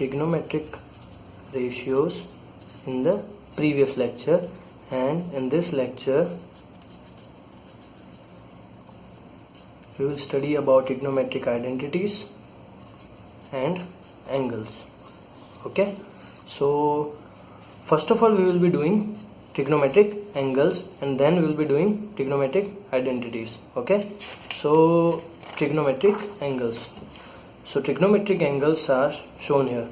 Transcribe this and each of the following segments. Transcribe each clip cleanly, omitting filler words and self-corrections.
trigonometric ratios in the previous lecture, and in this lecture we will study about trigonometric identities and angles. Okay, so first of all we will be doing trigonometric angles and then we will be doing trigonometric identities. Okay, so trigonometric angles. So trigonometric angles are shown here: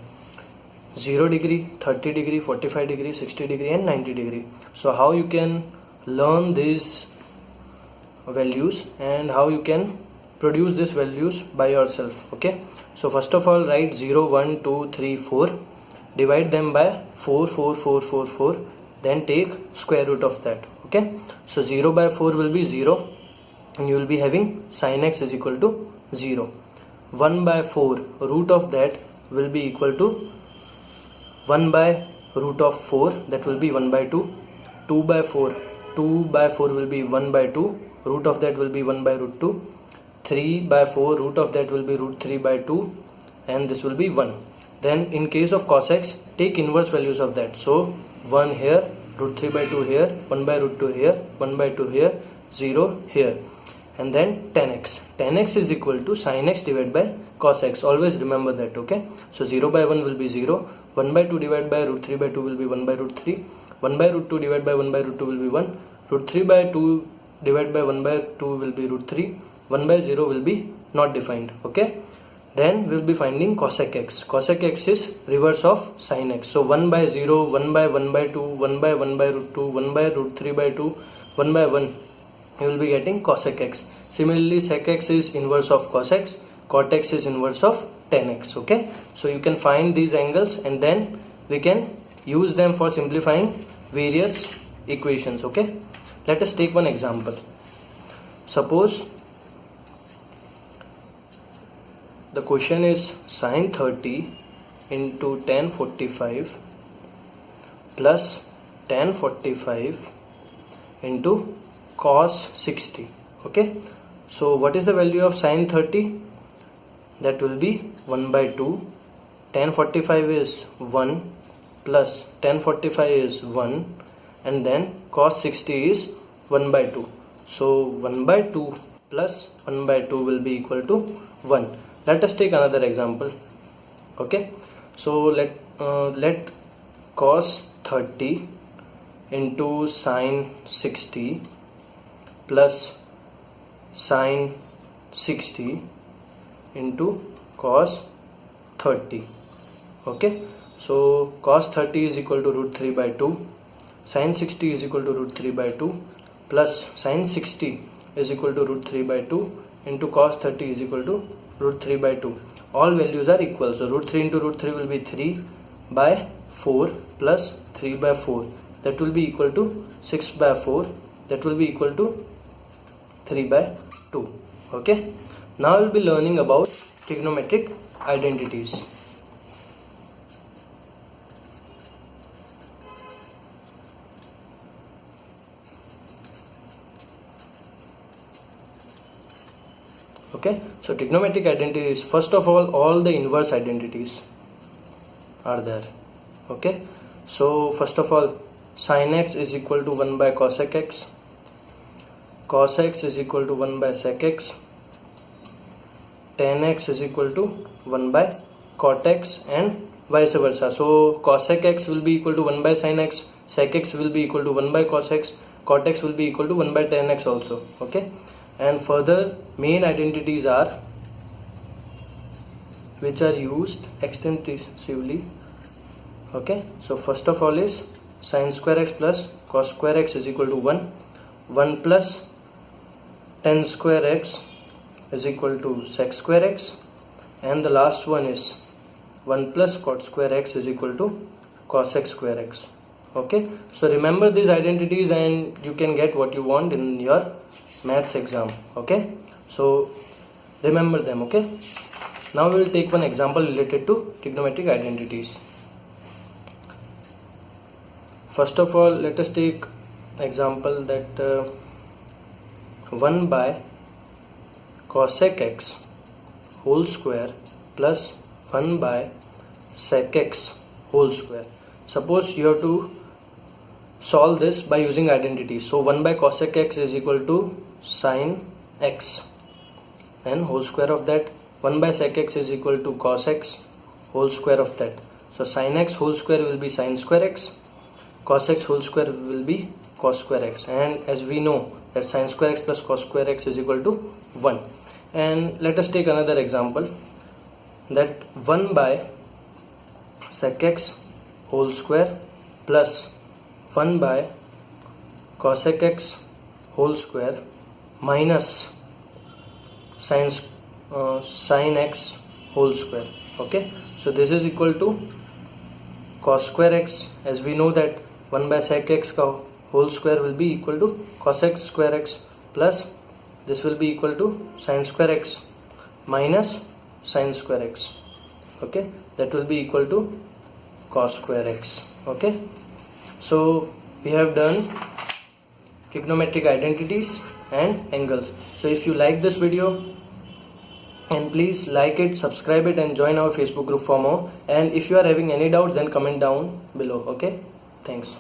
0 degree, 30 degree, 45 degree, 60 degree and 90 degree. So how you can learn these values and how you can produce these values by yourself. Okay, so first of all write 0, 1, 2, 3, 4, divide them by 4, 4, 4, 4, 4, then take square root of that. Okay, so 0 by 4 will be 0 and you will be having sin x is equal to 0. 1 by 4 root of that will be equal to 1 by root of 4, that will be 1 by 2. 2 by 4 will be 1 by 2, root of that will be 1 by root 2. 3 by 4 root of that will be root 3 by 2 and this will be 1. Then in case of cos x, take inverse values of that. So 1 here, root 3 by 2 here, 1 by root 2 here, 1 by 2 here, 0 here, and then tan x. Tan x is equal to sin x divided by cos x. Always remember that. Okay, so 0 by 1 will be 0, 1 by 2 divided by root 3 by 2 will be 1 by root 3, 1 by root 2 divided by 1 by root 2 will be 1, root 3 by 2 divided by 1 by 2 will be root 3, 1 by 0 will be not defined. Okay, then we will be finding cosec x. Cosec x is reverse of sin x. So 1 by 0, 1 by 1 by 2, 1 by 1 by root 2, 1 by root 3 by 2, 1 by 1, you will be getting cosec x. Similarly sec x is inverse of cos x, cot x is inverse of tan x. Okay, so you can find these angles and then we can use them for simplifying various equations. Okay, let us take one example. Suppose the question is sin 30 into tan 45 plus tan 45 into cos 60. Okay, so what is the value of sin 30? That will be 1 by 2. Tan 45 is 1 plus tan 45 is 1 and then cos 60 is 1 by 2. So 1 by 2 plus 1 by 2 will be equal to 1. Let us take another example. Okay, so let cos 30 into sin 60 plus sin 60 into cos 30. Okay, so cos 30 is equal to root 3 by 2, sin 60 is equal to root 3 by 2 plus sin 60 is equal to root 3 by 2 into cos 30 is equal to root 3 by 2. All values are equal, so root 3 into root 3 will be 3 by 4 plus 3 by 4, that will be equal to 6 by 4, that will be equal to 3 by 2. Okay, now we will be learning about trigonometric identities. Okay, so trigonometric identities, first of all the inverse identities are there. Okay, so first of all sin x is equal to 1 by cosec x, cos x is equal to 1 by sec x, tan x is equal to 1 by cot x and vice versa. So cosec x will be equal to 1 by sin x, sec x will be equal to 1 by cos x, cot x will be equal to 1 by tan x also. Okay, and further main identities are which are used extensively. Okay, so first of all is sin square x plus cos square x is equal to 1, 1 plus tan square x is equal to sec square x, and the last one is 1 plus cot square x is equal to cosec square x. Okay, so remember these identities and you can get what you want in your maths exam. Okay, so remember them. Okay, now we will take one example related to trigonometric identities. First of all, let us take example that 1 by cosec x whole square plus 1 by sec x whole square. Suppose you have to solve this by using identity. So 1 by cosec x is equal to sin x, and whole square of that. 1 by sec x is equal to cos x, whole square of that. So sin x whole square will be sin square x, cos x whole square will be cos square x, and as we know that sin square x plus cos square x is equal to 1. And let us take another example, that 1 by sec x whole square plus 1 by cosec x whole square minus sin x whole square. Okay, so this is equal to cos square x. As we know that 1 by sec x whole square will be equal to cos x square x, plus this will be equal to sin square x minus sin square x. Okay, that will be equal to cos square x. Okay, so we have done trigonometric identities and angles. So if you like this video, and please like it, subscribe it, and join our Facebook group for more. And if you are having any doubts, then comment down below. Okay, thanks.